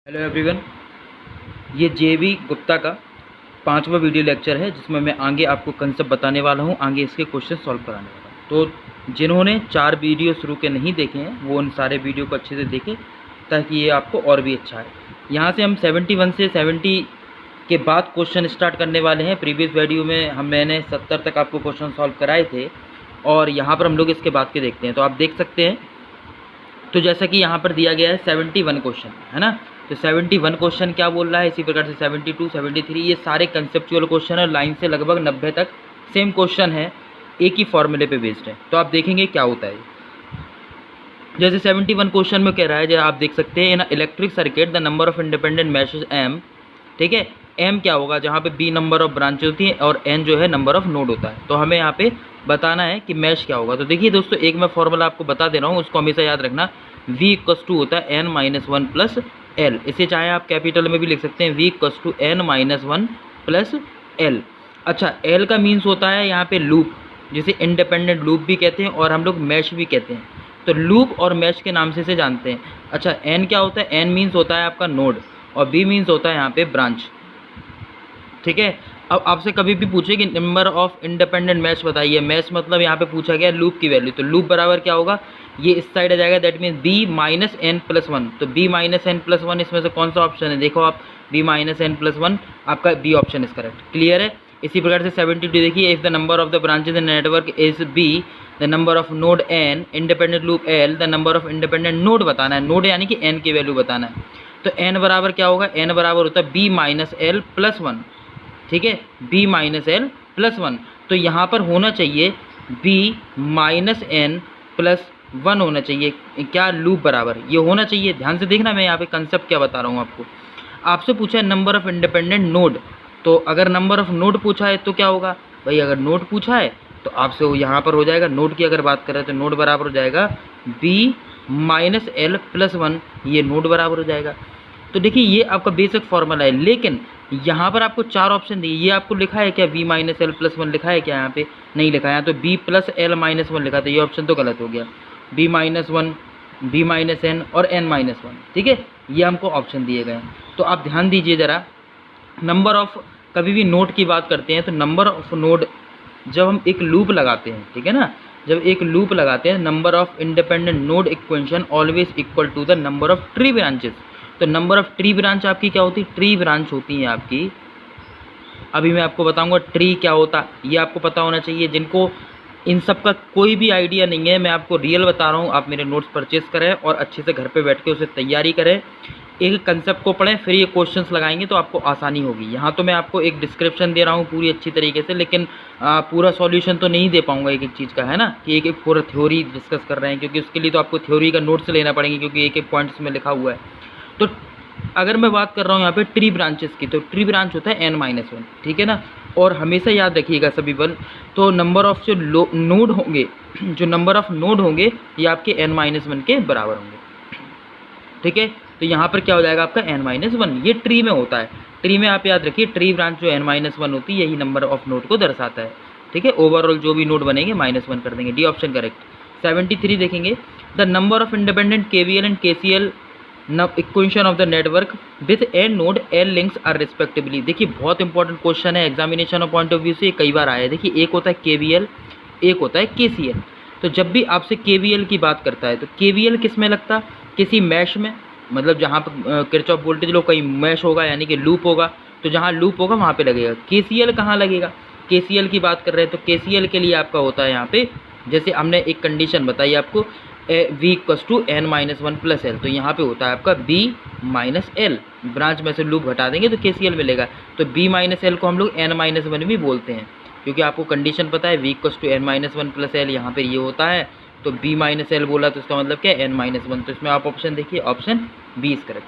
Hello everyone, ये जेवी गुप्ता का 5वां वीडियो लेक्चर है जिसमें मैं आगे आपको कंसेप्ट बताने वाला हूँ, आगे इसके क्वेश्चन सॉल्व कराने वाला हूँ। तो जिन्होंने 4 वीडियो शुरू के नहीं देखे हैं वो उन सारे वीडियो को अच्छे से देखें ताकि ये आपको और भी अच्छा है। यहाँ से हम 71 से 70 के बाद क्वेश्चन स्टार्ट करने वाले हैं। प्रीवियस वीडियो में मैंने 70 तक आपको क्वेश्चन सॉल्व कराए थे और यहाँ पर हम लोग इसके बाद के देखते हैं। तो आप देख सकते हैं, तो जैसा कि यहाँ पर दिया गया है 71 क्वेश्चन है ना। तो 71 क्वेश्चन क्या बोल रहा है, इसी प्रकार से 72, 73 ये सारे कंसेप्चुअल क्वेश्चन है। लाइन से लगभग 90 तक सेम क्वेश्चन है, एक ही फॉर्मूले पे बेस्ड है। तो आप देखेंगे क्या होता है। जैसे 71 क्वेश्चन में कह रहा है, जैसे आप देख सकते हैं, in electric circuit the number of independent meshes M, ठीक है। एम क्या होगा, जहाँ पे बी नंबर ऑफ ब्रांचेज होती हैं और एन जो है नंबर ऑफ नोड होता है। तो हमें यहाँ पे बताना है कि मैश क्या होगा। तो देखिए दोस्तों, एक मैं फॉर्मूला आपको बता दे रहा हूँ, उसको हमेशा याद रखना। V इक्वस टू होता है n-1 प्लस एल। इसे चाहे आप कैपिटल में भी लिख सकते हैं, V equals to n-1 plus L. अच्छा, एल का मीन्स होता है यहाँ पे लूप, जिसे इंडिपेंडेंट लूप भी कहते हैं और हम लोग मैश भी कहते हैं। तो लूप और मैश के नाम से इसे जानते हैं। अच्छा, एन क्या होता है, एन मीन्स होता है आपका नोड और बी मीन्स होता है यहाँ पे ब्रांच, ठीक है। अब आपसे कभी भी पूछे कि नंबर ऑफ इंडिपेंडेंट मैश बताइए, मैश मतलब यहाँ पे पूछा गया लूप की वैल्यू। तो लूप बराबर क्या होगा, ये इस साइड आ जाएगा, that means b minus N plus one. तो b minus N plus one इसमें से कौन सा ऑप्शन है, देखो आप, b minus N plus one, आपका b option is correct. Clear है। इसी प्रकार से 72 देखिए, if the number of the branches in network is b, the number of node n, independent loop l, the number of independent node बताना है, node यानी कि n की वैल्यू बताना है। तो n बराबर क्या होगा, n बराबर होता है b minus L plus one, ठीक है, b minus L plus one. तो यहाँ पर होना चाहिए b minus N plus one होना चाहिए, क्या लूप बराबर ये होना चाहिए। ध्यान से देखना, मैं यहाँ पे कंसेप्ट क्या बता रहा हूँ आपको। आपसे पूछा है नंबर ऑफ इंडिपेंडेंट नोड, तो अगर नंबर ऑफ नोड पूछा है तो क्या होगा भाई, अगर नोड पूछा है तो आपसे वो यहाँ पर हो जाएगा, नोड की अगर बात करें तो नोड बराबर हो जाएगा b minus L plus one, ये नोड बराबर हो जाएगा। तो देखिए, ये आपका बेसिक फॉर्मूला है, लेकिन यहाँ पर आपको 4 ऑप्शन दिए। ये आपको लिखा है क्या, v minus L plus one लिखा है क्या, यहाँ पे नहीं लिखा है, यहाँ तो b plus L minus one लिखा था, ये ऑप्शन तो गलत हो गया। b minus one, b minus N और n माइनस वन, ठीक है, ये हमको ऑप्शन दिए गए हैं। तो आप ध्यान दीजिए ज़रा, नंबर ऑफ, कभी भी नोड की बात करते हैं तो नंबर ऑफ नोड, जब हम एक लूप लगाते हैं, ठीक है ना, जब एक लूप लगाते हैं, number of independent node equation always equal to the number of tree branches. तो नंबर ऑफ ट्री ब्रांच आपकी क्या होती है, ट्री ब्रांच होती है आपकी, अभी मैं आपको बताऊंगा ट्री क्या होता है, ये आपको पता होना चाहिए। जिनको इन सब का कोई भी आइडिया नहीं है, मैं आपको रियल बता रहा हूँ, आप मेरे नोट्स परचेस करें और अच्छे से घर पे बैठ के उसे तैयारी करें, एक कंसेप्ट को पढ़ें, फिर ये क्वेश्चंस लगाएंगे तो आपको आसानी होगी। यहाँ तो मैं आपको एक डिस्क्रिप्शन दे रहा हूँ पूरी अच्छी तरीके से, लेकिन पूरा सॉल्यूशन तो नहीं दे पाऊँगा एक एक चीज़ का, है ना, कि एक एक पूरा थ्योरी डिस्कस कर रहे हैं, क्योंकि उसके लिए तो आपको थ्योरी का नोट्स लेना पड़ेंगे, क्योंकि एक एक पॉइंट्स में लिखा हुआ है। तो अगर मैं बात कर रहा हूँ यहाँ पे ट्री ब्रांचेस की, तो ट्री ब्रांच होता है n-1, ठीक है ना। और हमेशा याद रखिएगा सभी बल, तो नंबर ऑफ जो नोड होंगे, जो नंबर ऑफ नोड होंगे ये आपके n-1 के बराबर होंगे, ठीक है। तो यहाँ पर क्या हो जाएगा आपका n-1, ये ट्री में होता है। ट्री में आप याद रखिए, ट्री ब्रांच जो n-1 होती है यही नंबर ऑफ नोड को दर्शाता है, ठीक है। ओवरऑल जो भी नोड बनेंगे -1 कर देंगे, डी ऑप्शन करेक्ट। 73 देखेंगे, the number of independent KVL and KCL equation of the network with N node L links are respectively. देखिए, बहुत इंपॉर्टेंट क्वेश्चन है, examination of point of view से कई बार आया है। देखिए, एक होता है KVL, एक होता है KCL। तो जब भी आपसे KVL की बात करता है तो KVL किस में लगता, किसी मैश में, मतलब जहाँ पर किरचॉफ वोल्टेज लो कहीं मैश होगा यानी कि लूप होगा, तो जहाँ लूप होगा वहाँ पे लगेगा। KCL कहाँ लगेगा, KCL की बात कर रहे हैं तो KCL के लिए आपका होता है यहाँ पे, जैसे हमने एक कंडीशन बताई आपको, v equals to n-1 plus L, तो यहाँ पे होता है आपका b माइनस एल, ब्रांच में से लूप हटा देंगे तो KCL मिलेगा। तो b माइनस एल को हम लोग n-1 भी बोलते हैं, क्योंकि आपको कंडीशन पता है v equals to n-1 plus L, यहाँ पर ये होता है। तो b माइनस एल बोला तो इसका मतलब क्या है, n-1। तो इसमें आप ऑप्शन देखिए, ऑप्शन बी इज करेक्ट।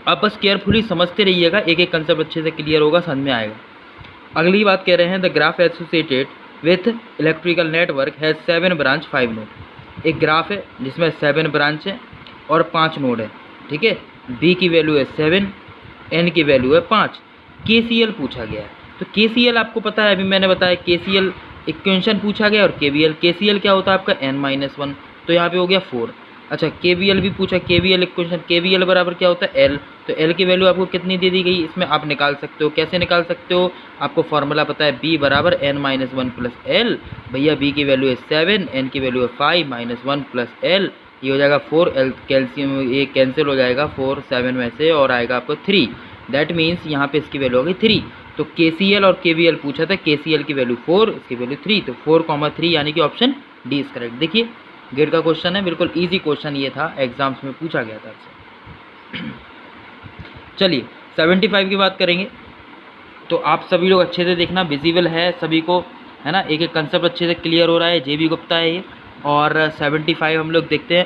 आप बस केयरफुली समझते रहिएगा, एक एक कंसेप्ट अच्छे से क्लियर होगा, समझ में आएगा। अगली बात कह रहे हैं, the graph associated with electrical network has 7 branch 5 node. एक ग्राफ है जिसमें 7 ब्रांच है और 5 नोड है, ठीक है। b की वैल्यू है 7, n की वैल्यू है 5, KCL पूछा गया है। तो KCL आपको पता है, अभी मैंने बताया KCL इक्वेशन पूछा गया, और KVL, KCL क्या होता है आपका n-1, तो यहाँ पे हो गया 4। अच्छा KVL भी पूछा, KVL एक क्वेश्चन, KVL बराबर क्या होता है L, तो L की वैल्यू आपको कितनी दे दी गई, इसमें आप निकाल सकते हो। कैसे निकाल सकते हो, आपको फॉर्मूला पता है B बराबर n-1 प्लस L, भैया B की वैल्यू है 7, N की वैल्यू है 5 -1 प्लस L, ये हो जाएगा 4, L कैल्शियम ये कैंसिल हो जाएगा 4 7 में से और आएगा आपको 3, दैट मीन्स यहाँ पे इसकी वैल्यू होगी 3। तो KCL और KVL पूछा था, KCL की वैल्यू 4, इसकी वैल्यू 3, तो 4,3 यानी कि ऑप्शन डी इज करेक्ट। देखिए गेट का क्वेश्चन है, बिल्कुल इजी क्वेश्चन ये था, एग्जाम्स में पूछा गया था इससे। चलिए 75 की बात करेंगे, तो आप सभी लोग अच्छे से देखना, विजिबल है सभी को, है ना, एक एक कंसेप्ट अच्छे से क्लियर हो रहा है। JB गुप्ता है ये। और 75 हम लोग देखते हैं,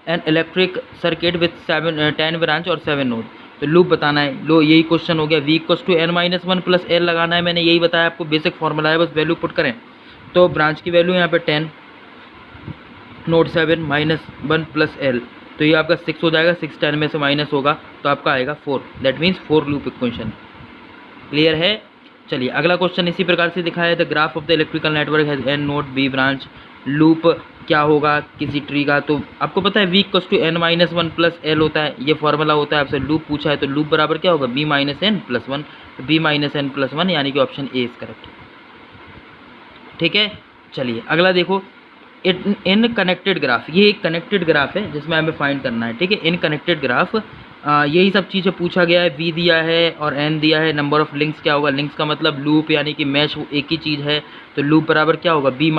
an electric circuit with 10 branch और 7 नोड, तो लूप बताना है। लो यही क्वेश्चन हो गया, V = n-1 प्लस L लगाना है, मैंने यही बताया आपको, बेसिक फॉर्मूला है, बस वैल्यू पुट करें। तो ब्रांच की वैल्यू यहाँ पे 10, नोड 7 -1 प्लस L, तो ये आपका 6 हो जाएगा, 6 10 में से माइनस होगा तो आपका आएगा 4, that means 4 loop equation. Clear है। चलिए अगला क्वेश्चन इसी प्रकार से दिखाया है, the graph of the electrical network has n node B branch, loop क्या होगा किसी ट्री का, तो आपको पता है V = n-1 प्लस L होता है, ये फॉर्मूला होता है। आपसे लूप पूछा है तो लूप बराबर क्या होगा, B - n+1, B - n+1 यानी कि ऑप्शन ए इज करेक्ट। ठीक है। चलिए अगला देखो, इन कनेक्टेड ग्राफ, ये एक कनेक्टेड ग्राफ है जिसमें हमें फाइंड करना है। ठीक है, इन कनेक्टेड ग्राफ यही सब चीज़ें पूछा गया है, V दिया है और N दिया है, नंबर ऑफ लिंक्स क्या होगा, लिंक्स का मतलब लूप यानी कि मैच एक ही चीज़ है, तो लूप बराबर क्या होगा, B -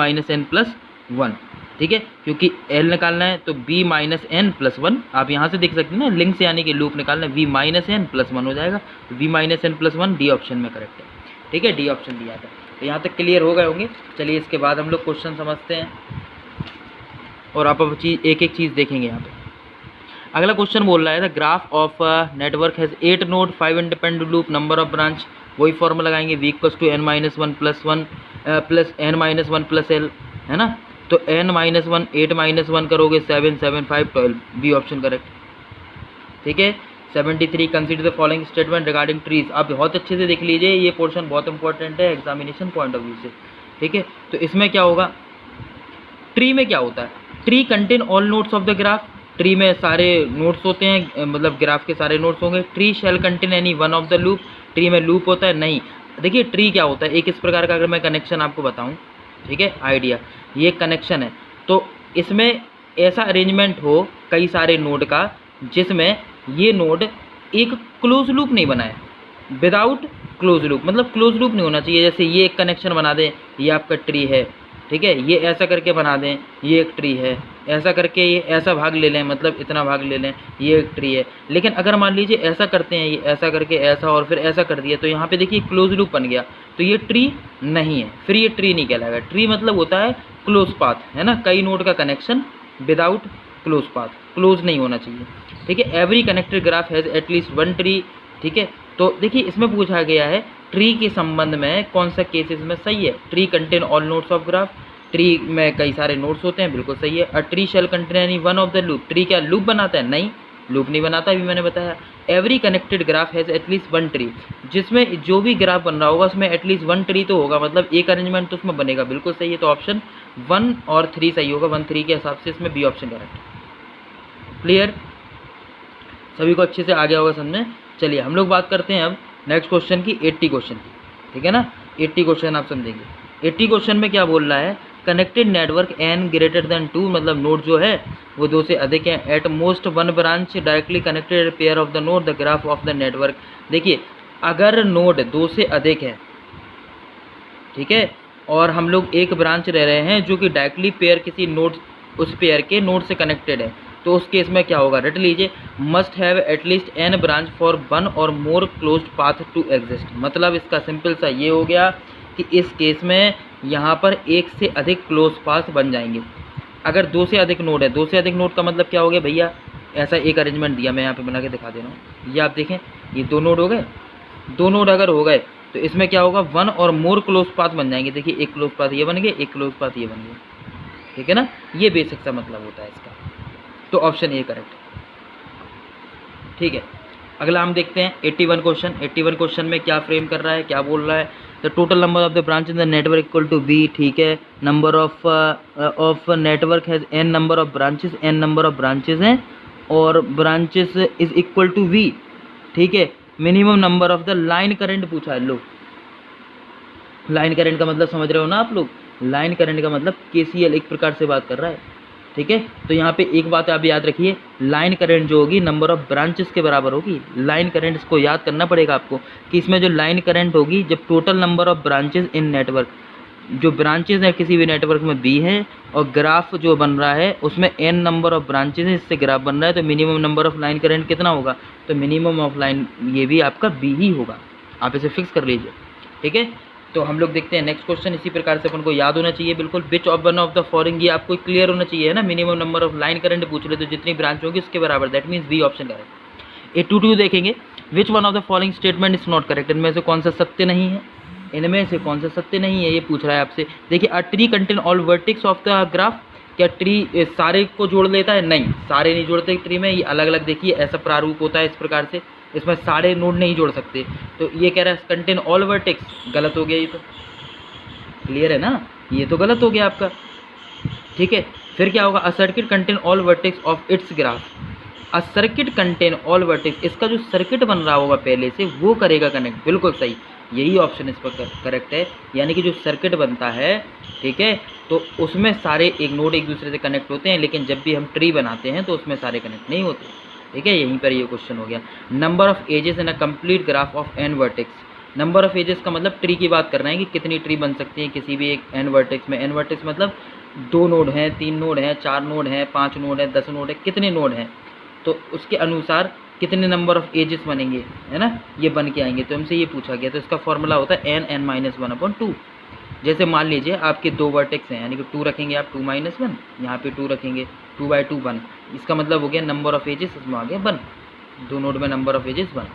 n+1। ठीक है, क्योंकि L निकालना है तो B - n+1, आप यहाँ से देख सकते हैं ना, लिंक्स यानी कि लूप निकालना है, V - n+1 हो जाएगा, V - n+1 डी ऑप्शन में करेक्ट है। ठीक है, डी ऑप्शन दिया था। तो यहाँ तक क्लियर हो गए होंगे। चलिए इसके बाद हम लोग क्वेश्चन समझते हैं और आप अब चीज़ एक एक चीज़ देखेंगे यहाँ पे। अगला क्वेश्चन बोल रहा है, the graph of network has 8 node 5 independent loop, number of branch, वही फॉर्मूला लगाएंगे, V = n-1 plus n-1 plus L, है ना, तो n-1 8 - 1 करोगे 7 7 5 12, बी ऑप्शन करेक्ट। ठीक है। 73, consider the following statement regarding trees, आप बहुत अच्छे से देख लीजिए, ये पोर्शन बहुत इंपॉर्टेंट है एग्जामिनेशन पॉइंट ऑफ व्यू से। ठीक है, तो इसमें क्या होगा, ट्री में क्या होता है, tree contain all nodes of the graph, tree में सारे नोड्स होते हैं, मतलब ग्राफ के सारे नोड्स होंगे। Tree shall contain any one of the loop, tree में लूप होता है नहीं। देखिए ट्री क्या होता है, एक इस प्रकार का अगर मैं कनेक्शन आपको बताऊं, ठीक है, आइडिया, ये कनेक्शन है, तो इसमें ऐसा अरेंजमेंट हो कई सारे नोड का जिसमें ये नोड एक क्लोज लूप नहीं बनाए, विदाउट क्लोज लूप, मतलब क्लोज लूप नहीं होना चाहिए। जैसे ये एक कनेक्शन बना दें, ये आपका ट्री है, ठीक है, ये ऐसा करके बना दें, ये एक ट्री है, ऐसा करके ये ऐसा भाग ले लें, मतलब इतना भाग ले लें, ये एक ट्री है। लेकिन अगर मान लीजिए ऐसा करते हैं, ये ऐसा करके ऐसा और फिर ऐसा कर दिया, तो यहाँ पे देखिए क्लोज लूप बन गया, तो ये ट्री नहीं है, फिर ये ट्री नहीं कहलाएगा। ट्री मतलब होता है क्लोज पाथ, है ना, कई नोड का connection without close path, close नहीं होना चाहिए। ठीक है, every connected graph has at least one tree. ठीक है, तो देखिए इसमें पूछा गया है ट्री के संबंध में कौन सा केसेस में सही है। Tree contain all nodes of graph, tree में कई सारे नोड्स होते हैं, बिल्कुल सही है। A tree shall contain any one of the loop, tree क्या लूप बनाता है, नहीं, लूप नहीं बनाता, अभी मैंने बताया। Every connected graph has at least one tree, जिसमें जो भी ग्राफ बन रहा होगा उसमें एटलीस्ट वन ट्री तो होगा, मतलब एक अरेंजमेंट तो उसमें बनेगा, बिल्कुल सही है। तो ऑप्शन 1 और 3 सही होगा, 1 3 के हिसाब से इसमें बी ऑप्शन करेक्ट। क्लियर, सभी को अच्छे से आ गया होगा समझ में। चलिए हम लोग बात करते हैं अब नेक्स्ट क्वेश्चन की, 80 क्वेश्चन की, ठीक है ना, 80 क्वेश्चन आप समझेंगे। 80 क्वेश्चन में क्या बोल रहा है, connected network n greater than 2, मतलब नोड जो है वो 2 से अधिक है। At most one branch directly connected pair of the node, the graph of the network. देखिए अगर नोड 2 से अधिक है, ठीक है, और हम लोग एक ब्रांच रह रहे हैं जो कि डायरेक्टली पेयर किसी नोड, उस पेयर के नोड से कनेक्टेड है, तो उस केस में क्या होगा, रट लीजिए, must have at least n branch for one और मोर क्लोज्ड पाथ टू एग्जिस्ट। मतलब इसका सिंपल सा ये हो गया कि इस केस में यहाँ पर एक से अधिक क्लोज पाथ बन जाएंगे। अगर 2 से अधिक नोड है, 2 से अधिक नोड का मतलब क्या हो गया भैया, ऐसा एक अरेंजमेंट दिया, मैं यहाँ पे बना के दिखा दे रहा हूँ, ये आप देखें, ये 2 नोड हो गए, 2 नोड अगर हो गए तो इसमें क्या होगा, 1 और मोर क्लोज पाथ बन जाएंगे। देखिए एक क्लोज पाथ ये बन गए, एक क्लोज पाथ ये बन गए, ठीक है ना, ये बेसिक सा मतलब होता है इसका। तो ऑप्शन ए करेक्ट। ठीक है, अगला हम देखते हैं 81 क्वेश्चन। 81 क्वेश्चन में क्या फ्रेम कर रहा है, क्या बोल रहा है, the total number of the branch in the network equal to be, ठीक है। Number of network has N number of branches, N number of branches हैं और branches is equal to V, ठीक है। Minimum number of the line current पूछा है। लो, line current का मतलब समझ रहे हो ना आप लोग, लाइन करंट का मतलब केसीएल एक प्रकार से बात कर रहा है, ठीक है। तो यहाँ पे एक बात आप याद रखिए, लाइन करंट जो होगी नंबर ऑफ ब्रांचेस के बराबर होगी। लाइन करंट इसको याद करना पड़ेगा आपको कि इसमें जो लाइन करंट होगी, जब total number of branches in network, जो ब्रांचेस है किसी भी नेटवर्क में बी है और ग्राफ जो बन रहा है उसमें एन नंबर ऑफ ब्रांचेस है, इससे ग्राफ बन रहा है, तो minimum number of line current कितना होगा, तो मिनिमम ऑफ लाइन ये भी आपका बी ही होगा। आप इसे फिक्स कर लीजिए, ठीक है। तो हम लोग देखते हैं नेक्स्ट क्वेश्चन। इसी प्रकार से अपन को याद होना चाहिए बिल्कुल, which of one of the following, ये आपको क्लियर होना चाहिए, है ना। Minimum number of line current पूछ रहे तो जितनी ब्रांच होगी उसके बराबर, that means B option correct. 82 देखेंगे, which one of the following statement is not correct, इनमें से कौन सा सत्य नहीं है, इनमें से कौन सा सत्य नहीं है, ये पूछ रहा है आपसे। देखिए, a tree contain all vertex of the graph, क्या ट्री सारे को जोड़ लेता है, नहीं, सारे नहीं जोड़ते ट्री में, ये अलग अलग देखिए ऐसा प्रारूप होता है इस प्रकार से, इसमें सारे नोड नहीं जोड़ सकते। तो ये कह रहा है कंटेन ऑल वर्टेक्स, गलत हो गया ये तो, क्लियर है ना, ये तो गलत हो गया आपका, ठीक है। फिर क्या होगा, a circuit contain all vertex of its graph, a circuit contain all vertex, इसका जो सर्किट बन रहा होगा पहले से वो करेगा कनेक्ट, बिल्कुल सही, यही ऑप्शन इस पर करेक्ट है। यानी कि जो सर्किट बनता है, ठीक है, तो उसमें सारे एक नोड एक दूसरे से कनेक्ट होते हैं, लेकिन जब भी हम ट्री बनाते हैं तो उसमें सारे कनेक्ट नहीं होते, ठीक है। यहीं पर ये क्वेश्चन हो गया। Number of edges in a complete graph of N vertex, number of edges का मतलब ट्री की बात कर रहे हैं कि कितनी ट्री बन सकती है किसी भी एक एन वर्टेक्स में। एन वर्टेक्स मतलब 2 नोड हैं, 3 नोड हैं, 4 नोड हैं, 5 नोड हैं, 10 नोड है, कितने नोड हैं, तो उसके अनुसार कितने नंबर ऑफ एजेस बनेंगे, है ना, ये बन के आएंगे। तो हमसे ये पूछा गया, तो इसका फॉर्मूला होता है n(n-1/2)। जैसे मान लीजिए आपके 2 वर्टेक्स हैं, यानी कि 2 रखेंगे आप, 2-1, यहाँ पे 2 रखेंगे, 2/2 1, इसका मतलब हो गया नंबर ऑफ एजेस, इसमें आ गया 1, 2 नोड में नंबर ऑफ एजेस 1,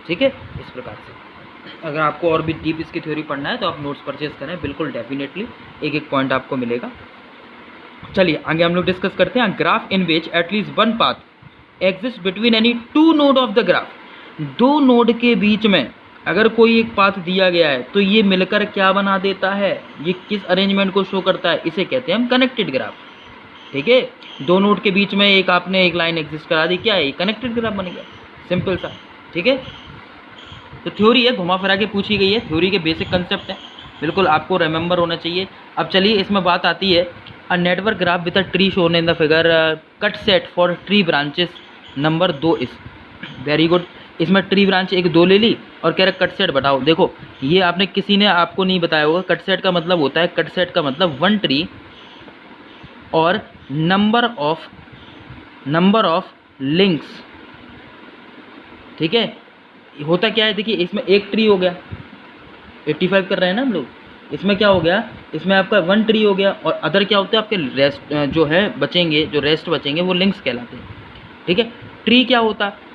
ठीक है। इस प्रकार से अगर आपको और भी डीप इसकी थ्योरी पढ़ना है तो आप नोट्स परचेज करें, बिल्कुल डेफिनेटली एक एक पॉइंट आपको मिलेगा। चलिए आगे हम लोग डिस्कस करते हैं। Graph in which at least one path exist between any 2 node of the graph, 2 node के बीच में अगर कोई एक पाथ दिया गया है तो ये मिलकर क्या बना देता है, ये किस अरेंजमेंट को शो करता है, इसे कहते हैं हम कनेक्टेड ग्राफ, ठीक है। 2 नोड के बीच में एक आपने एक लाइन एग्जिस्ट करा दी, क्या है, कनेक्टेड ग्राफ बन गया, सिंपल सा, ठीक है। तो थ्योरी है, घुमा फिरा के पूछी गई है, थ्योरी के बेसिक कंसेप्ट है, बिल्कुल आपको रिमेंबर होना चाहिए। अब चलिए इसमें बात आती है, अ network graph with a tree shown in the figure, cut set for tree branches number 2 इस, वेरी गुड। इसमें ट्री ब्रांच 1 2 ले ली और कह रहे कट सेट बताओ। देखो ये आपने किसी ने आपको नहीं बताया होगा, कट सेट का मतलब होता है, कट सेट का मतलब 1 ट्री और नंबर ऑफ लिंक्स, ठीक है। होता क्या है, देखिए इसमें एक ट्री हो गया, 85 कर रहे हैं ना हम लोग, इसमें क्या हो गया, इसमें आपका 1 ट्री हो गया और अदर क्या होता है आपके रेस्ट जो है बचेंगे, जो रेस्ट बचेंगे वो लिंक्स कहलाते हैं, ठीक है। ट्री क्या होता है,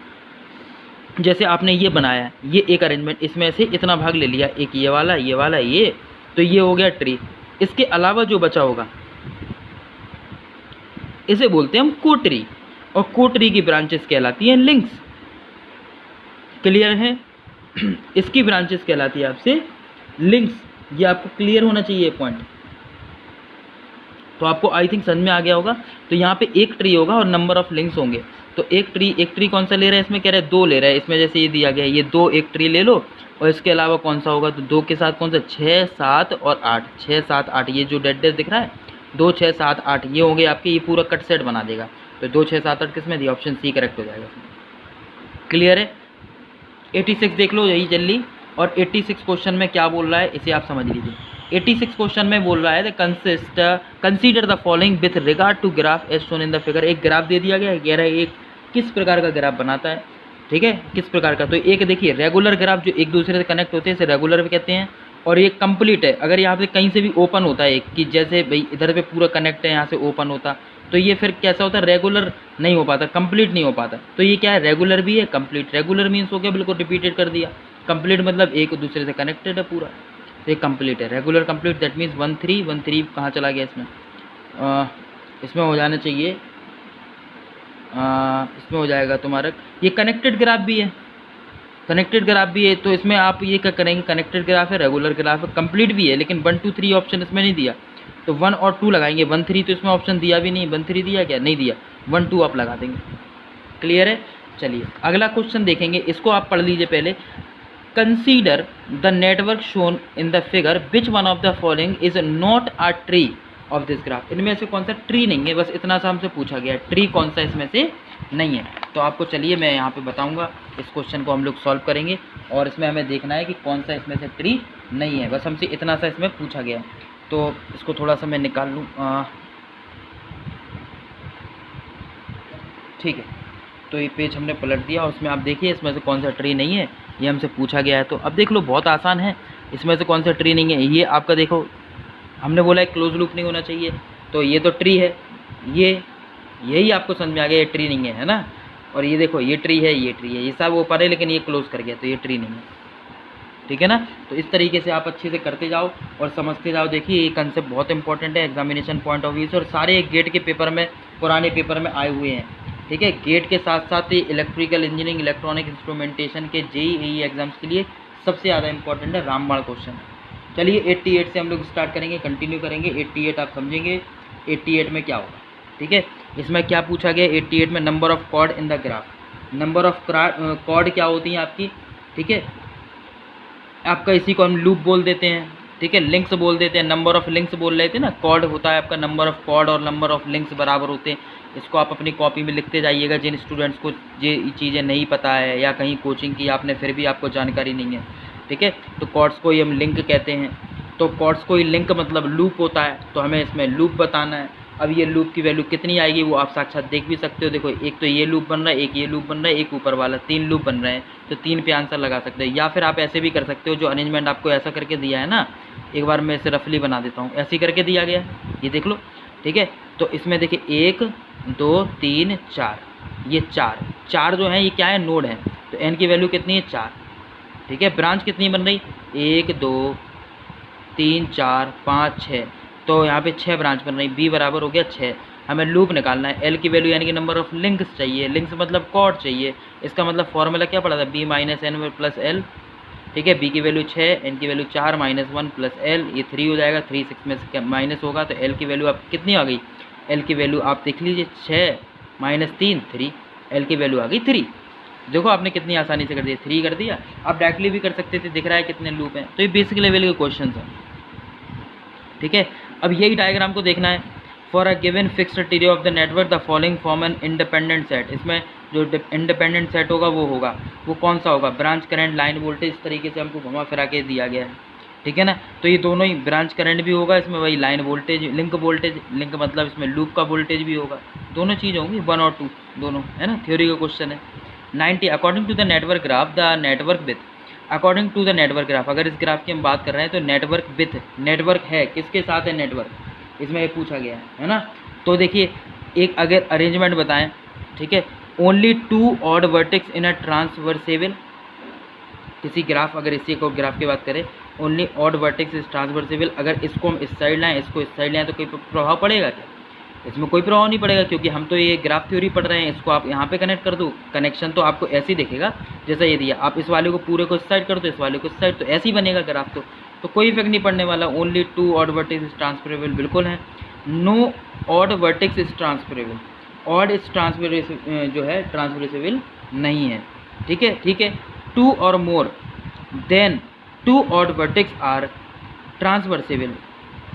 जैसे आपने ये बनाया है, ये एक अरेंजमेंट, इसमें से इतना भाग ले लिया, एक ये वाला ये वाला ये, तो ये हो गया ट्री। इसके अलावा जो बचा होगा इसे बोलते हैं हम को ट्री, और को ट्री की ब्रांचेस कहलाती हैं लिंक्स, क्लियर है। इसकी ब्रांचेस कहलाती है आपसे लिंक्स, ये आपको क्लियर होना चाहिए पॉइंट, तो आपको आई थिंक समझ में आ गया होगा। तो यहाँ पे एक ट्री होगा और नंबर ऑफ लिंक्स होंगे, तो एक ट्री कौन सा ले रहा है, इसमें कह रहे हैं 2 ले रहा है, इसमें जैसे ये दिया गया है ये 2 एक ट्री ले लो, और इसके अलावा कौन सा होगा, तो 2 के साथ कौन सा, 6 7 और 8, 6 7 8, ये जो डेड दिख रहा है 2 6 7 8 ये होंगे आपके, ये पूरा कट सेट बना देगा। तो 2 6 7 8 किस में दिया, ऑप्शन सी करेक्ट हो जाएगा, क्लियर है। 86 देख लो यही जल्दी, और 86 क्वेश्चन में क्या बोल रहा है इसे आप समझ लीजिए। 86 क्वेश्चन में बोल रहा है consider the following with regard to graph as shown in the figure. एक ग्राफ दे दिया गया है, कह रहा है एक किस प्रकार का ग्राफ बनाता है, ठीक है, किस प्रकार का। तो एक देखिए रेगुलर ग्राफ जो एक दूसरे से कनेक्ट होते हैं इसे रेगुलर भी कहते हैं, और ये कंप्लीट है, अगर यहाँ से कहीं से भी ओपन होता है एक, कि जैसे भाई इधर पे पूरा कनेक्ट है यहाँ से ओपन होता, तो ये फिर कैसा होता है, रेगुलर नहीं हो पाता, कंप्लीट नहीं हो पाता। तो ये क्या है, रेगुलर भी है कंप्लीट, रेगुलर मीन्स हो गया बिल्कुल रिपीटेड कर दिया, कंप्लीट मतलब एक दूसरे से कनेक्टेड है पूरा, तो ये कंप्लीट है, रेगुलर कंप्लीट, दैट मीन्स 1 3 कहाँ चला गया इसमें, इसमें हो जाना चाहिए, इसमें हो जाएगा तुम्हारा, ये कनेक्टेड ग्राफ भी है, कनेक्टेड ग्राफ भी है, तो इसमें आप ये क्या करेंगे, कनेक्टेड ग्राफ है, रेगुलर ग्राफ है, कंप्लीट भी है, लेकिन 1 2 3 ऑप्शन इसमें नहीं दिया, तो 1 और 2 लगाएंगे। 1 3 तो इसमें ऑप्शन दिया भी नहीं, 1 3 दिया क्या, नहीं दिया, 1 2 आप लगा देंगे। क्लियर है। चलिए अगला क्वेश्चन देखेंगे, इसको आप पढ़ लीजिए पहले। Consider the network shown in the figure, which one of the following is not a tree of this graph. इनमें से कौन सा ट्री नहीं है, बस इतना सा हमसे पूछा गया है, ट्री कौन सा इसमें से नहीं है। तो आपको चलिए मैं यहाँ पे बताऊँगा, इस क्वेश्चन को हम लोग सॉल्व करेंगे और इसमें हमें देखना है कि कौन सा इसमें से ट्री नहीं है, बस हमसे इतना सा इसमें पूछा गया है। तो इसको थोड़ा सा मैं निकाल लूँ, ठीक है। तो ये पेज हमने पलट दिया, उसमें आप देखिए इसमें से कौन सा ट्री नहीं है, ये हमसे पूछा गया है। तो अब देख लो, बहुत आसान है, इसमें से कौन सा ट्री नहीं है। ये आपका देखो, हमने बोला है क्लोज लूप नहीं होना चाहिए, तो ये तो ट्री है, यही आपको समझ में आ गया, ये ट्री नहीं है ना। और ये देखो, ये ट्री है, ये ट्री है, ये सब ऊपर है, लेकिन ये क्लोज कर गया, तो ये ट्री नहीं है, ठीक है ना। तो इस तरीके से आप अच्छे से करते जाओ और समझते जाओ। देखिए ये कंसेप्ट बहुत इंपॉर्टेंट है एग्जामिनेशन पॉइंट ऑफ व्यू से, और सारे गेट के पेपर में, पुराने पेपर में आए हुए हैं, ठीक है। गेट के साथ साथ ही इलेक्ट्रिकल इंजीनियरिंग, इलेक्ट्रॉनिक इंस्ट्रूमेंटेशन के जेईई एग्जाम्स के लिए सबसे ज़्यादा इंपॉर्टेंट है, रामबाण क्वेश्चन। चलिए 88 से हम लोग स्टार्ट करेंगे, कंटिन्यू करेंगे। 88 आप समझेंगे 88 में क्या होगा, ठीक है। इसमें क्या पूछा गया 88 में, number of chord in the graph. Number of chord क्या होती हैं आपकी, ठीक है। आपका इसी को हम लूप बोल देते हैं, ठीक है, लिंक्स बोल देते हैं, नंबर ऑफ लिंक्स बोल रहे थे ना। कॉर्ड होता है आपका, नंबर ऑफ कॉर्ड और नंबर ऑफ लिंक्स बराबर होते हैं। इसको आप अपनी कॉपी में लिखते जाइएगा, जिन स्टूडेंट्स को ये चीज़ें नहीं पता है या कहीं कोचिंग की आपने फिर भी आपको जानकारी नहीं है, ठीक है। तो कॉर्ड्स को ही हम लिंक कहते हैं। तो कॉर्ड्स को ही लिंक मतलब लूप होता है, तो हमें इसमें लूप बताना है। अब ये लूप की वैल्यू कितनी आएगी वो आप साक्षात देख भी सकते हो। देखो, एक तो ये लूप बन रहा है, एक ये लूप बन रहा है, एक ऊपर वाला, 3 लूप बन रहे हैं, तो 3 पे आंसर लगा सकते हैं। या फिर आप ऐसे भी कर सकते हो, जो अरेंजमेंट आपको ऐसा करके दिया है ना, एक बार मैं इसे रफली बना देता हूँ, ऐसे करके दिया गया है, ये देख लो, ठीक है। तो इसमें देखिए 1 2 3 4, ये 4 जो है ये क्या है, नोड है। तो n की वैल्यू कितनी है, 4, ठीक है। ब्रांच कितनी बन रही, 1 2 3 4 5 6, तो यहाँ पे 6 ब्रांच बन रही, b बराबर हो गया 6। हमें लूप निकालना है, l की वैल्यू यानी कि नंबर ऑफ लिंक्स चाहिए, लिंक्स मतलब कॉर्ड चाहिए। इसका मतलब फॉर्मूला क्या पड़ा था, b minus N plus L, ठीक है। b की वैल्यू 6, n की वैल्यू 4 माइनस 1 प्लस l, ये 3 हो जाएगा, 3 6 में से माइनस होगा, तो l की वैल्यू आप कितनी आ गई, l की वैल्यू आप देख लीजिए, 6 माइनस 3 3, l की वैल्यू आ गई 3। देखो आपने कितनी आसानी से कर दिया, 3 कर दिया। आप डायरेक्टली भी कर सकते थे, दिख रहा है कितने लूप हैं। तो ये बेसिक लेवल के क्वेश्चन हैं, ठीक है। अब यही डायग्राम को देखना है। For a given fixed tree of the network the following form an independent set. इसमें जो इंडिपेंडेंट सेट होगा वो कौन सा होगा, ब्रांच करंट, लाइन वोल्टेज, इस तरीके से हमको घुमा फिरा के दिया गया है, ठीक है ना। तो ये दोनों ही, ब्रांच करंट भी होगा इसमें, वही line voltage, link voltage, link मतलब इसमें लूप का वोल्टेज भी होगा, दोनों चीज़ होंगी, 1 और 2 दोनों, है ना। थ्योरी का क्वेश्चन है। 90 according to the network graph the network with, according to the network graph, अगर इस ग्राफ की हम बात कर रहे हैं तो नेटवर्क विथ, नेटवर्क है किसके साथ है, नेटवर्क, इसमें ये पूछा गया है ना। तो देखिए एक अगर अरेंजमेंट बताएं, ठीक है, ओनली 2 ऑड वर्टेक्स इन अ ट्रांसवर्सेबल, किसी ग्राफ, अगर इसी को ग्राफ की बात करें, ओनली ऑड वर्टेक्स इज ट्रांसवर्सेबल, अगर इसको हम इस साइड लाएँ, इसको इस साइड लाएँ, तो कोई प्रभाव पड़ेगा क्या, इसमें कोई प्रभाव नहीं पड़ेगा, क्योंकि हम तो ये ग्राफ थ्योरी पढ़ रहे हैं। इसको आप यहाँ पे कनेक्ट कर दो, कनेक्शन तो आपको ऐसे ही दिखेगा जैसा ये दिया, आप इस वाले को पूरे को इस साइड कर दो, इस वाले को इस साइड, तो ऐसे ही बनेगा ग्राफ। तो कोई इफेक्ट नहीं पड़ने वाला। Only 2 odd vertex is transferable, बिल्कुल है। No odd vertex is transferable, odd is transferable जो है ट्रांसफरेबल नहीं है, ठीक है, ठीक है। 2 और more than 2 odd vertex are traversable,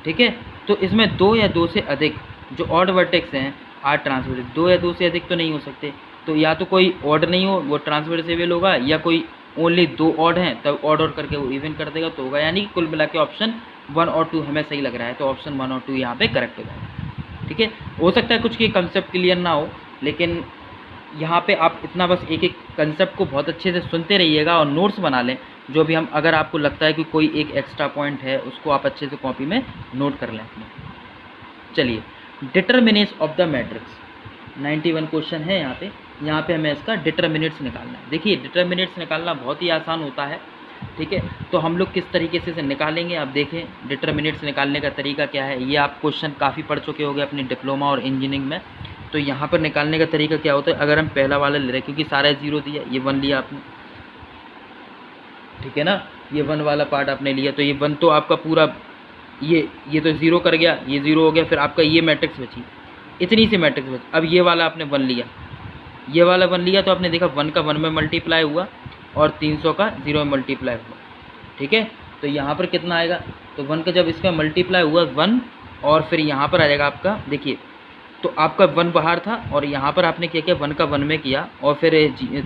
ठीक है। तो इसमें 2 या 2 से अधिक जो ऑड वर्टेक्स हैं आर ट्रांसवर्सेबल, 2 या 2 से अधिक तो नहीं हो सकते। तो या तो कोई ऑड नहीं हो वो ट्रांसवर्सेबल होगा, या कोई ओनली 2 ऑड हैं तब ऑड और करके वो इवन कर देगा तो होगा। यानी कुल मिला के ऑप्शन 1 और 2 हमें सही लग रहा है, तो ऑप्शन 1 और 2 यहाँ पे करेक्ट हो जाएगा, ठीक है। हो सकता है कुछ के कंसेप्ट क्लियर ना हो, लेकिन यहाँ पे आप इतना बस एक एक कंसेप्ट को बहुत अच्छे से सुनते रहिएगा और नोट्स बना लें, जो भी हम, अगर आपको लगता है कि कोई एक एक्स्ट्रा पॉइंट है उसको आप अच्छे से कॉपी में नोट कर लें अपने। चलिए determinates of the matrix, 91 question है यहाँ पे हमें इसका डिटर्मिनेट्स निकालना है। देखिए डिटर्मिनेट्स निकालना बहुत ही आसान होता है, ठीक है। तो हम लोग किस तरीके से इसे निकालेंगे, आप देखें डिटर्मिनेट्स निकालने का तरीका क्या है। ये आप क्वेश्चन काफ़ी पढ़ चुके होंगे अपनी डिप्लोमा और इंजीनियरिंग में। तो यहाँ पर निकालने का तरीका क्या होता है, अगर हम पहला वाला ले रहे हैं, क्योंकि सारा 0 दिया, ये 1 लिया आपने, ठीक है ना। ये 1 वाला पार्ट आपने लिया तो ये 1 तो आपका पूरा ये तो 0 कर गया, ये 0 हो गया, फिर आपका ये मैट्रिक्स बची, इतनी सी मैट्रिक्स बची। अब ये वाला आपने 1 लिया, ये वाला 1 लिया तो आपने देखा 1 का 1 में मल्टीप्लाई हुआ और 300 का 0 में मल्टीप्लाई हुआ, ठीक है। तो यहाँ पर कितना आएगा, तो 1 का जब इसका मल्टीप्लाई हुआ 1 और फिर यहाँ पर आ जाएगा आपका, देखिए तो आपका 1 बाहर था और यहाँ पर आपने क्या किया 1 का 1 में किया और फिर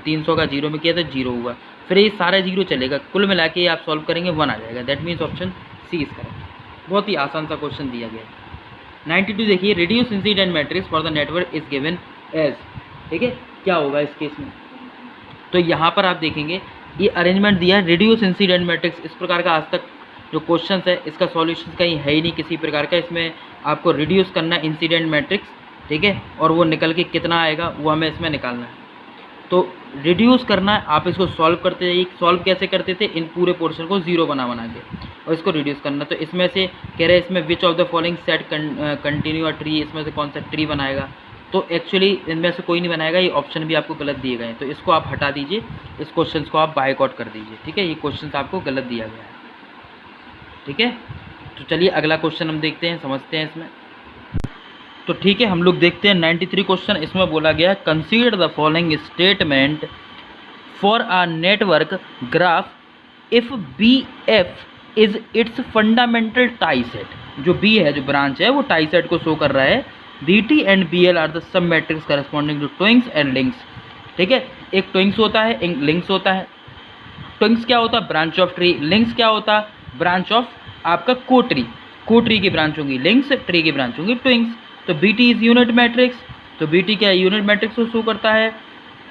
300 का 0 में किया तो 0 हुआ, फिर ये सारा 0 चलेगा, कुल मिला के आप सॉल्व करेंगे 1 आ जाएगा। That means option C is correct. बहुत ही आसान सा क्वेश्चन दिया गया है। 92 देखिए, reduce incident matrix for the network is given as, ठीक है, क्या होगा इस केस में। तो यहाँ पर आप देखेंगे ये अरेंजमेंट दिया है रिड्यूस इंसिडेंट मैट्रिक्स, इस प्रकार का आज तक जो क्वेश्चन है इसका सॉल्यूशन कहीं है ही नहीं किसी प्रकार का। इसमें आपको रिड्यूस करना है इंसिडेंट मैट्रिक्स, ठीक है, और वो निकल के कितना आएगा वो हमें इसमें निकालना है। तो रिड्यूस करना है, आप इसको सॉल्व करते जाइए। सॉल्व कैसे करते थे, इन पूरे पोर्शन को 0 बना के और इसको रिड्यूस करना। तो इसमें से कह रहे हैं इसमें विच of the following set continue a tree, इसमें से कौन सा ट्री बनाएगा, तो एक्चुअली इनमें से कोई नहीं बनाएगा, ये ऑप्शन भी आपको गलत दिए गए हैं, तो इसको आप हटा दीजिए, इस क्वेश्चन को आप बायकॉट कर दीजिए, ठीक है, ये क्वेश्चन आपको गलत दिया गया है, ठीक है। तो चलिए अगला क्वेश्चन हम देखते हैं, समझते हैं इसमें। तो ठीक है, हम लोग देखते हैं 93 क्वेश्चन। इसमें बोला गया है consider the following statement for a network graph if B F is its fundamental tie set. जो बी है, जो ब्रांच है, वो टाई सेट को शो कर रहा है। B T and B L are the sub matrix corresponding to twigs and links, ठीक है। एक ट्विंक्स होता है, एक लिंक्स होता है। ट्विंक्स क्या होता है, ब्रांच ऑफ ट्री। लिंक्स क्या होता है, ब्रांच ऑफ आपका को ट्री की ब्रांच होंगी लिंक्स, ट्री की ब्रांच होंगी ट्विंक्स। तो B T is unit matrix, तो बी टी क्या है, यूनिट मैट्रिक्स को शो करता है।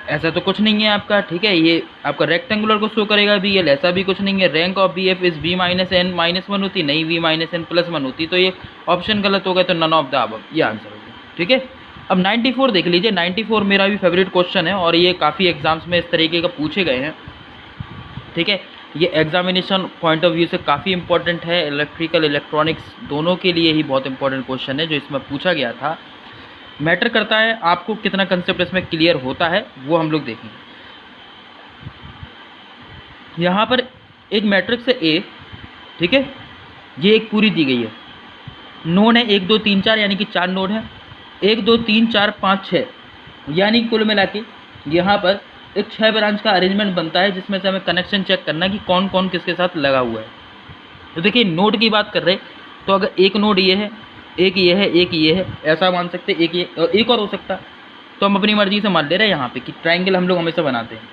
ऐसा तो कुछ नहीं है आपका, ठीक है, ये आपका रेक्टेंगुलर को शो करेगा बी एल, ऐसा भी कुछ नहीं है। Rank of B F is B minus N minus 1 होती, नहीं वी माइनस एन प्लस 1 होती, तो ये ऑप्शन गलत हो गया, तो नन ऑफ द अबव ये आंसर हो गया, ठीक है। अब 94 देख लीजिए। 94 मेरा भी फेवरेट क्वेश्चन है और ये काफ़ी एग्जाम्स में इस तरीके का पूछे गए हैं, ठीक है। ये एग्जामिनेशन पॉइंट ऑफ व्यू से काफ़ी इंपॉर्टेंट है, इलेक्ट्रिकल इलेक्ट्रॉनिक्स दोनों के लिए ही बहुत इंपॉर्टेंट क्वेश्चन है जो इसमें पूछा गया था। मैटर करता है आपको कितना कंसेप्ट इसमें क्लियर होता है, वो हम लोग देखेंगे। यहाँ पर एक मैट्रिक्स है ए, ठीक है, ये एक पूरी दी गई है। नोड है 1 2 3 4, यानी कि 4 नोड है, 1 2 3 4 5 6, यानी कुल मिला के यहाँ पर एक 6 ब्रांच का अरेंजमेंट बनता है, जिसमें से हमें कनेक्शन चेक करना है कि कौन कौन किसके साथ लगा हुआ है। तो देखिए नोड की बात कर रहे हैं, तो अगर एक नोड ये है, एक ये है, एक ये है, ऐसा मान सकते हैं, एक ये और एक और हो सकता। तो हम अपनी मर्जी से मान ले रहे हैं यहाँ पे कि ट्राइंगल हम लोग हमेशा बनाते हैं,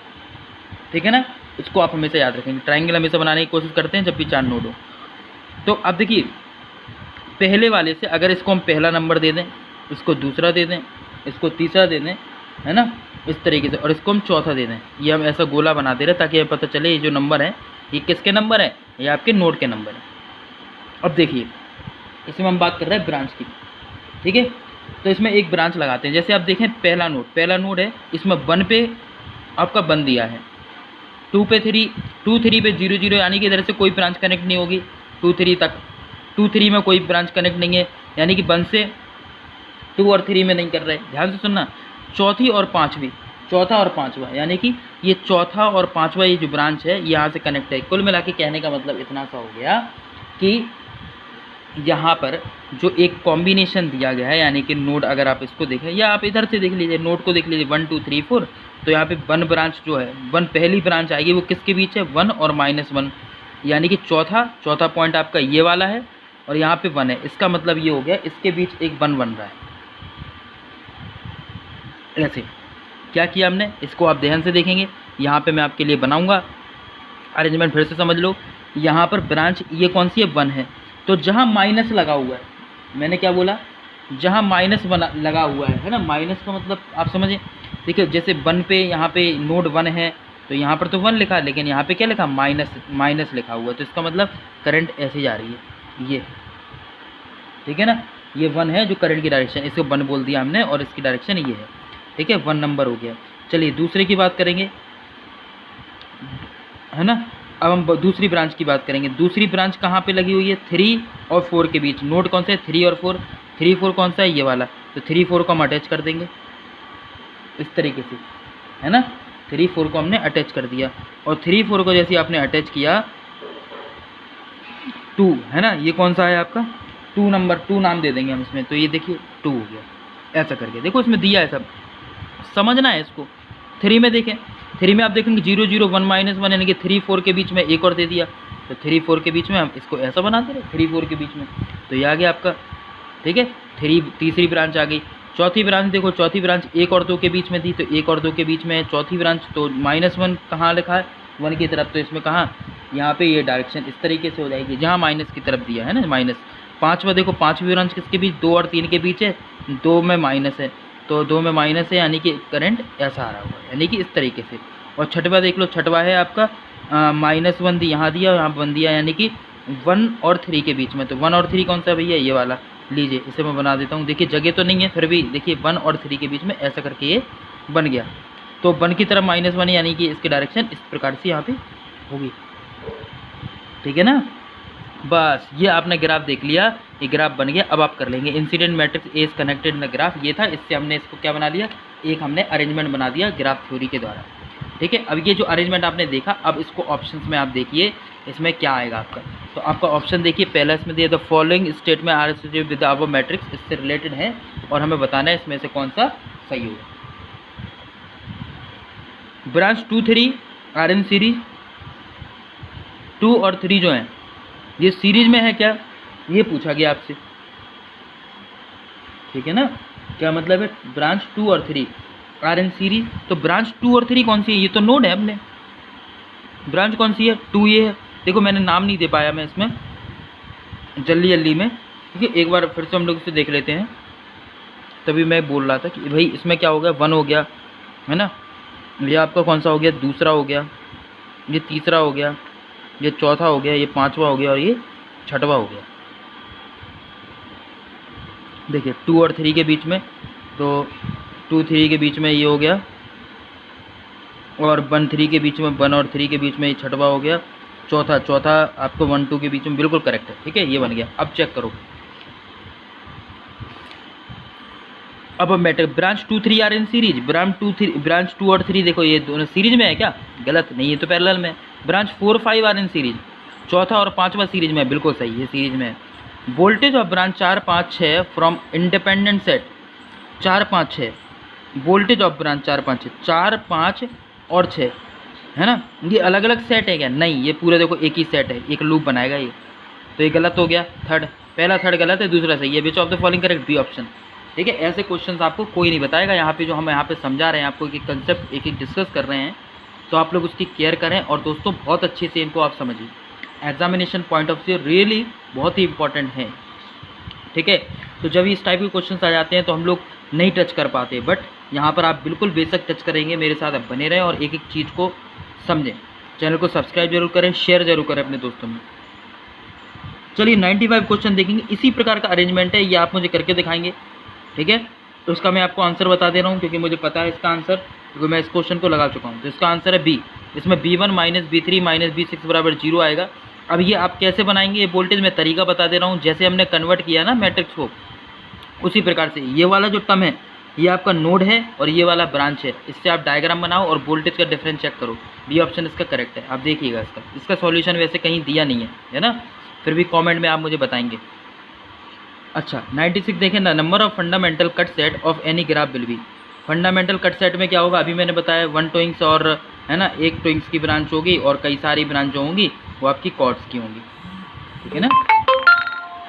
ठीक है ना, इसको आप हमेशा याद रखेंगे। ट्राइंगल हमेशा बनाने की कोशिश करते हैं जब भी 4 नोड हो। तो अब देखिए पहले वाले से अगर इसको हम पहला नंबर दे दें, इसको दूसरा दे दें, इसको तीसरा दे दें, है ना, इस तरीके से, और इसको हम चौथा दे दें, ये हम ऐसा गोला बना दे रहे हैं ताकि हमें पता चले ये जो नंबर है ये किसके नंबर है, ये आपके नोड के नंबर है। अब देखिए इसमें हम बात कर रहे हैं ब्रांच की, ठीक है। तो इसमें एक ब्रांच लगाते हैं, जैसे आप देखें पहला नोड है, इसमें 1 पे आपका 1 दिया है, 2 पे 3, 2 3 पे 0 0, यानी कि इधर से कोई ब्रांच कनेक्ट नहीं होगी 2 3 तक, 2 3 में कोई ब्रांच कनेक्ट नहीं है, यानी कि 1 से 2 और 3 में नहीं कर रहे। ध्यान से सुनना, चौथा और पाँचवा, यानी कि ये चौथा और पाँचवा ये जो ब्रांच है यहाँ से कनेक्ट है। कुल मिला के कहने का मतलब इतना सा हो गया कि यहाँ पर जो एक कॉम्बिनेशन दिया गया है, यानी कि नोड अगर आप इसको देखें या आप इधर से देख लीजिए, नोड को देख लीजिए 1 2 3 4, तो यहाँ पे 1 ब्रांच जो है, 1 पहली ब्रांच आएगी, वो किसके बीच है, 1 और -1, यानी कि चौथा पॉइंट आपका ये वाला है और यहाँ पे 1 है। इसका मतलब ये हो गया इसके बीच एक 1 बन रहा है। ऐसे क्या किया हमने, इसको आप ध्यान से देखेंगे, यहाँ पे मैं आपके लिए बनाऊंगा अरेंजमेंट, फिर से समझ लो। यहाँ पर ब्रांच ये कौन सी है, 1 है, तो जहाँ माइनस लगा हुआ है, मैंने क्या बोला, जहाँ माइनस लगा हुआ है ना, माइनस का मतलब आप समझें। देखिए जैसे 1 पे यहाँ पे नोड 1 है, तो यहाँ पर तो 1 लिखा, लेकिन यहाँ पे क्या लिखा, माइनस लिखा हुआ है, तो इसका मतलब करंट ऐसे जा रही है, ये ठीक है ना, ये 1 है जो करंट की डायरेक्शन, इसको 1 बोल दिया हमने और इसकी डायरेक्शन ये है, ठीक है, 1 नंबर हो गया। चलिए दूसरे की बात करेंगे, है ना। अब हम दूसरी ब्रांच की बात करेंगे। दूसरी ब्रांच कहाँ पे लगी हुई है, 3 और 4 के बीच। नोड कौन सा है, 3 और 4, 3 4 कौन सा है, ये वाला, तो 3 4 को हम अटैच कर देंगे इस तरीके से, है ना। 3 4 को हमने अटैच कर दिया, और 3 4 को जैसे आपने अटैच किया 2 है ना, ये कौन सा है आपका 2 नंबर, 2 नाम दे देंगे हम इसमें, तो ये देखिए 2 हो गया। ऐसा करके देखो इसमें दिया है, सब समझना है इसको। 3 में देखें, 3 में आप देखेंगे 0 0 1 -1 यानी कि 3 4 के बीच में एक और दे दिया, तो 3 4 के बीच में हम इसको ऐसा बनाते रहे 3 4 के बीच में, तो ये आ गया आपका। ठीक है, तीसरी ब्रांच आ गई। चौथी ब्रांच देखो, चौथी ब्रांच 1 और 2 के बीच में थी, तो 1 और 2 के बीच में है चौथी ब्रांच, तो -1 कहाँ लिखा है 1 की तरफ, तो इसमें कहाँ यहाँ पे ये डायरेक्शन इस तरीके से हो जाएगी जहाँ माइनस की तरफ दिया है ना माइनस। पाँचवा देखो, पाँचवीं ब्रांच किसके बीच 2 और 3 के बीच है, 2 में माइनस है, तो 2 में माइनस है यानी कि करंट ऐसा आ रहा होगा, यानी कि इस तरीके से। और छठवा देख लो, छठवा है आपका -1 यहाँ दिया, यहाँ 1 दिया, यानी कि 1 और 3 के बीच में, तो 1 और 3 कौन सा भैया ये वाला, लीजिए इसे मैं बना देता हूँ। देखिए जगह तो नहीं है, फिर भी देखिए 1 और 3 के बीच में ऐसा करके ये बन गया, तो 1 की तरफ -1 यानी कि इसकी डायरेक्शन इस प्रकार से यहाँ पे होगी। ठीक है ना, बस ये आपने ग्राफ देख लिया, ये ग्राफ बन गया। अब आप कर लेंगे incident matrix A is connected in the graph, ये था, इससे हमने इसको क्या बना लिया, एक हमने अरेंजमेंट बना दिया ग्राफ थ्योरी के द्वारा। ठीक है, अब ये जो अरेंजमेंट आपने देखा, अब इसको ऑप्शंस में आप देखिए इसमें क्या आएगा आपका। तो आपका ऑप्शन देखिए, पहला इसमें दिया द फॉलोइंग स्टेट में are with the above matrix, इससे रिलेटेड है और हमें बताना है इसमें से कौन सा सही होगा। ब्रांच 2 3 आर इन सीरीज, 2 और 3 जो हैं ये सीरीज में है क्या, ये पूछा गया आपसे। ठीक है ना, क्या मतलब है, ब्रांच 2 और 3 आर इन सीरीज, तो ब्रांच 2 और 3 कौन सी है, ये तो नोड है अपने, ब्रांच कौन सी है 2, ये है। देखो मैंने नाम नहीं दे पाया मैं इसमें जल्दी में, ठीक है, एक बार फिर से हम लोग इसे देख लेते हैं। तभी मैं बोल रहा था कि भाई इसमें क्या हो गया, 1 हो गया है ना, ये आपका कौन सा हो गया, दूसरा हो गया, ये तीसरा हो गया, ये चौथा हो गया, ये पांचवा हो गया और ये छठवा हो गया। देखिए 2 और 3 के बीच में, तो 2 3 के बीच में ये हो गया, और 1 3 के बीच में, 1 और 3 के बीच में ये छठवा हो गया, चौथा आपको 1 2 के बीच में, बिल्कुल करेक्ट है। ठीक है, ये बन गया। अब चेक करो, अब matrix branch 2 3 are in series, branch 2 और 3 देखो ये दोनों सीरीज में है क्या, गलत नहीं, ये तो पैरेलल में। ब्रांच 4 5 आर इन सीरीज, चौथा और पांचवा सीरीज में, बिल्कुल सही, ये सीरीज में है। Voltage of branch 4 5 6 from independent set, 4 5 6 voltage of branch 4 5 6, 4 5 और 6 है ना, ये अलग अलग सेट है क्या, नहीं, ये पूरा देखो एक ही सेट है, एक लूप बनाएगा ये, तो ये गलत हो गया। पहला थर्ड गलत है, दूसरा सही है। Which of the following correct, B option. ठीक है, ऐसे क्वेश्चंस आपको कोई नहीं बताएगा, यहाँ पे जो हम यहाँ पे समझा रहे हैं आपको, एक कंसेप्ट एक डिस्कस कर रहे हैं, तो आप लोग उसकी केयर करें। और दोस्तों बहुत अच्छे से इनको आप समझिए, examination point of view really बहुत ही इंपॉर्टेंट है। ठीक है, तो जब इस टाइप के क्वेश्चंस आ जाते हैं तो हम लोग नहीं टच कर पाते, बट यहाँ पर आप बिल्कुल बेशक टच करेंगे, मेरे साथ आप बने रहें और एक एक चीज़ को समझें। चैनल को सब्सक्राइब जरूर करें, शेयर जरूर करें अपने दोस्तों में। चलिए 95 क्वेश्चन देखेंगे, इसी प्रकार का अरेंजमेंट है, ये आप मुझे करके दिखाएंगे। ठीक है, तो इसका मैं आपको आंसर बता दे रहा हूँ क्योंकि मुझे पता है इसका आंसर, क्योंकि मैं इस क्वेश्चन को लगा चुका हूँ। तो इसका आंसर है बी, इसमें B1 - B3 - B6 बराबर 0 आएगा। अब ये आप कैसे बनाएंगे, ये वोल्टेज में तरीका बता दे रहा हूँ, जैसे हमने कन्वर्ट किया ना मैट्रिक्स को, उसी प्रकार से ये वाला जो टर्म है ये आपका नोड है और ये वाला ब्रांच है, इससे आप डायग्राम बनाओ और वोल्टेज का डिफरेंस चेक करो। बी ऑप्शन इसका करेक्ट है, आप देखिएगा इसका सॉल्यूशन वैसे कहीं दिया नहीं है ना, फिर भी कमेंट में आप मुझे बताएंगे। अच्छा 96 देखें ना, number of fundamental cut set of any graph will be. Fundamental cut set में क्या होगा, अभी मैंने बताया 1 ट्विंक्स और है ना, एक ट्विंक्स की ब्रांच होगी और कई सारी ब्रांच जो होंगी वो आपकी कॉर्ड्स की होंगी। ठीक है ना,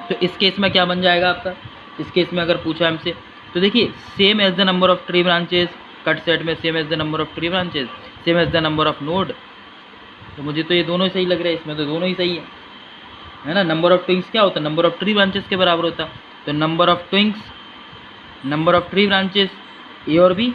तो इस केस में क्या बन जाएगा आपका, इस केस में अगर पूछा हमसे तो देखिए same as the number of tree branches, cut set में same as the number of tree branches, same as the number of node, तो मुझे तो ये दोनों सही लग रहे हैं, इसमें तो दोनों ही सही है ना। नंबर ऑफ ट्विंक्स क्या होता है, नंबर ऑफ ट्री ब्रांचेस के बराबर होता है, तो number of twigs, number of tree branches A और बी,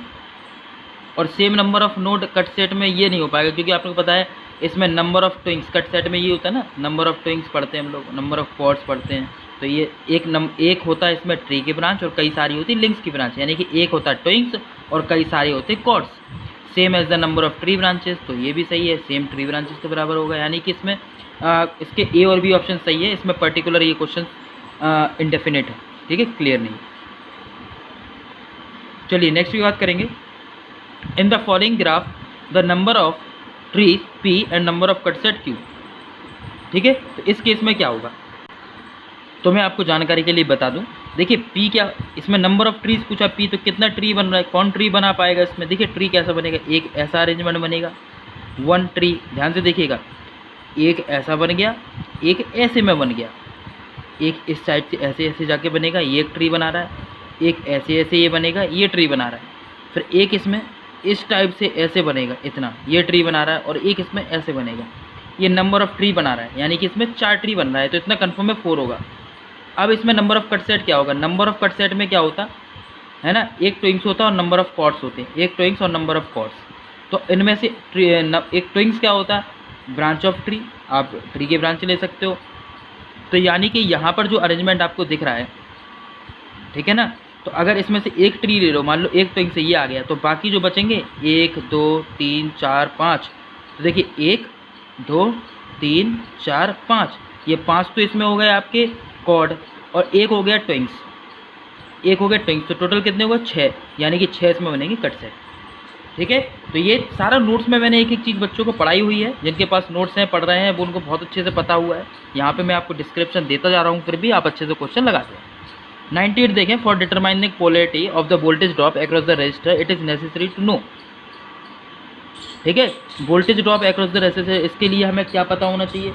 और same number of node cut set में ये नहीं हो पाएगा क्योंकि आपको पता है इसमें नंबर ऑफ ट्विंक्स कट सेट में ये होता है ना, नंबर ऑफ ट्विंक्स पढ़ते हैं हम लोग, नंबर ऑफ कॉर्ड्स पढ़ते हैं, तो ये एक होता है इसमें ट्री की ब्रांच और कई सारी होती है लिंक्स की ब्रांच, यानी कि एक होता है ट्विंक्स और कई सारे होते हैं chords. Same as the number of tree branches, तो ये भी सही है, सेम ट्री ब्रांचेस के बराबर होगा, यानी कि इसमें इसके ए और बी ऑप्शन सही है, इसमें पर्टिकुलर ये क्वेश्चन इंडेफिनिट है। ठीक है, क्लियर नहीं। चलिए नेक्स्ट की बात करेंगे। In the following graph the number of trees P and number of cut set Q। ठीक है, तो इस केस में क्या होगा, तो मैं आपको जानकारी के लिए बता दूं। देखिए P क्या, इसमें नंबर ऑफ ट्रीज पूछा, P तो कितना ट्री बन रहा है, कौन ट्री बना पाएगा इसमें। देखिए ट्री कैसा बनेगा, एक ऐसा अरेंजमेंट बनेगा, वन ट्री, ध्यान से देखिएगा, एक ऐसा बन गया, एक ऐसे में बन गया, एक इस साइड से ऐसे ऐसे जाके बनेगा, ये एक ट्री बना रहा है, एक ऐसे ऐसे ये बनेगा, ये ट्री बना रहा है, फिर एक इसमें इस टाइप से ऐसे बनेगा, इतना ये ट्री बना रहा है, और एक इसमें ऐसे बनेगा, ये नंबर ऑफ ट्री बना रहा है, यानी कि इसमें 4 ट्री बन रहा है, तो इतना कन्फर्म में 4 होगा। अब इसमें नंबर ऑफ कट सेट क्या होगा, नंबर ऑफ कट सेट में क्या होता है ना, एक ट्विंग्स होता है और नंबर ऑफ कॉर्ड्स होते हैं, एक ट्विंग्स और नंबर ऑफ कॉर्ड्स। तो इनमें से एक ट्विंग्स क्या होता है, ब्रांच ऑफ ट्री, आप ट्री के ब्रांच ले सकते हो। तो यानी कि यहाँ पर जो अरेंजमेंट आपको दिख रहा है, ठीक है ना, तो अगर इसमें से एक ट्री ले लो, मान लो एक ट्विंग से ये आ गया, तो बाकी जो बचेंगे 1 2 3 4 5, तो देखिए 1 2 3 4 5, ये 5 तो इसमें हो गए आपके कॉर्ड, और एक हो गया ट्विंग्स, एक हो गया ट्विंग्स, तो टोटल कितने हो गए 6, यानी कि 6 इसमें बनेंगे कट सेट। ठीक है, तो ये सारा नोट्स में मैंने एक एक चीज़ बच्चों को पढ़ाई हुई है, जिनके पास नोट्स हैं, पढ़ रहे हैं, वो उनको बहुत अच्छे से पता हुआ है। यहाँ पे मैं आपको डिस्क्रिप्शन देता जा रहा हूँ, फिर भी आप अच्छे से क्वेश्चन लगाते हैं। 98 देखें, for determining polarity of the voltage drop across the resistor it is necessary to know. ठीक है, voltage drop across the resistor, इसके लिए हमें क्या पता होना चाहिए।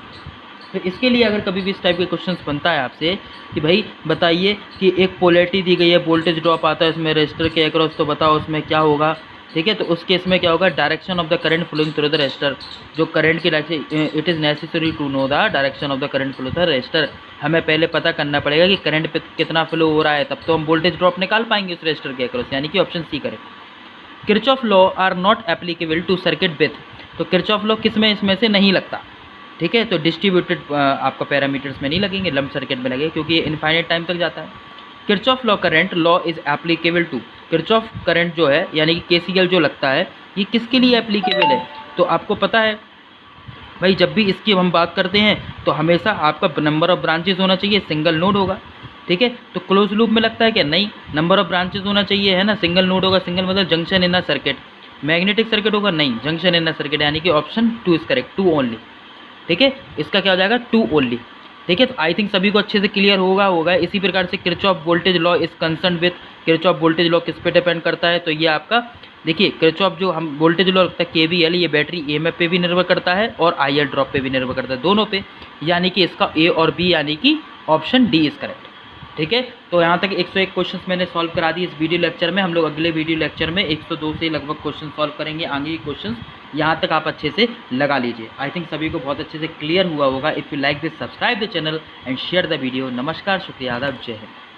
फिर इसके लिए अगर कभी भी इस टाइप के क्वेश्चंस बनता है आपसे कि भाई बताइए कि एक पोलैरिटी दी गई है, वोल्टेज ड्रॉप आता है इसमें रेजिस्टर के अक्रॉस, तो बताओ उसमें क्या होगा। ठीक है, तो उस केस में क्या होगा, direction of the current flowing through the resistor, जो करंट की direction, it is necessary to know the direction of the current flow the resistor. हमें पहले पता करना पड़ेगा कि करंट पे कितना फ्लो हो रहा है, तब तो हम वोल्टेज ड्रॉप निकाल पाएंगे उस रेजिस्टर के अक्रॉस, यानी कि option C correct. Kirchhoff law are not applicable to circuit with, तो किरचॉफ लॉ किस में इसमें से नहीं लगता। ठीक है, तो डिस्ट्रीब्यूटेड आपका पैरामीटर्स में नहीं लगेंगे, लंप सर्किट में लगेंगे, क्योंकि ये इनफाइनाइट टाइम तक जाता है। Kirchhoff law current law is applicable to, Kirchhoff current जो है यानी कि केसीएल जो लगता है, ये किसके लिए एप्लीकेबल है, तो आपको पता है भाई, जब भी इसकी हम बात करते हैं तो हमेशा आपका नंबर ऑफ ब्रांचेस होना चाहिए, सिंगल नोड होगा। ठीक है, तो क्लोज लूप में लगता है क्या, नहीं, नंबर ऑफ ब्रांचेस होना चाहिए, है ना, सिंगल नोड होगा, सिंगल मतलब junction in a circuit. Magnetic circuit होगा, नहीं, जंक्शन इन अ सर्किट, यानी कि ऑप्शन 2 इज करेक्ट, 2 ओनली। ठीक है, इसका क्या हो जाएगा, 2 ओनली। ठीक है, तो आई थिंक सभी को अच्छे से क्लियर होगा। इसी प्रकार से Kirchhoff voltage law is concern with, Kirchhoff voltage law किस पे डिपेंड करता है, तो ये आपका देखिए किरचॉफ जो हम वोल्टेज लॉ लगता है केवीएल, ये बैटरी ईएमएफ पे भी निर्भर करता है और आईएल ड्रॉप पे भी निर्भर करता है, दोनों पे, यानी कि इसका ए और बी, यानी कि ऑप्शन डी इज करेक्ट। ठीक है, तो यहाँ तक 101 क्वेश्चंस मैंने सॉल्व करा दिए इस वीडियो लेक्चर में। हम लोग अगले वीडियो लेक्चर में 102 से लगभग क्वेश्चन सॉल्व करेंगे, आगे के क्वेश्चंस यहाँ तक आप अच्छे से लगा लीजिए। आई थिंक सभी को बहुत अच्छे से क्लियर हुआ होगा। If you like this, subscribe the channel and share the video. नमस्कार, शुक्रिया, आदाब, जय हिंद।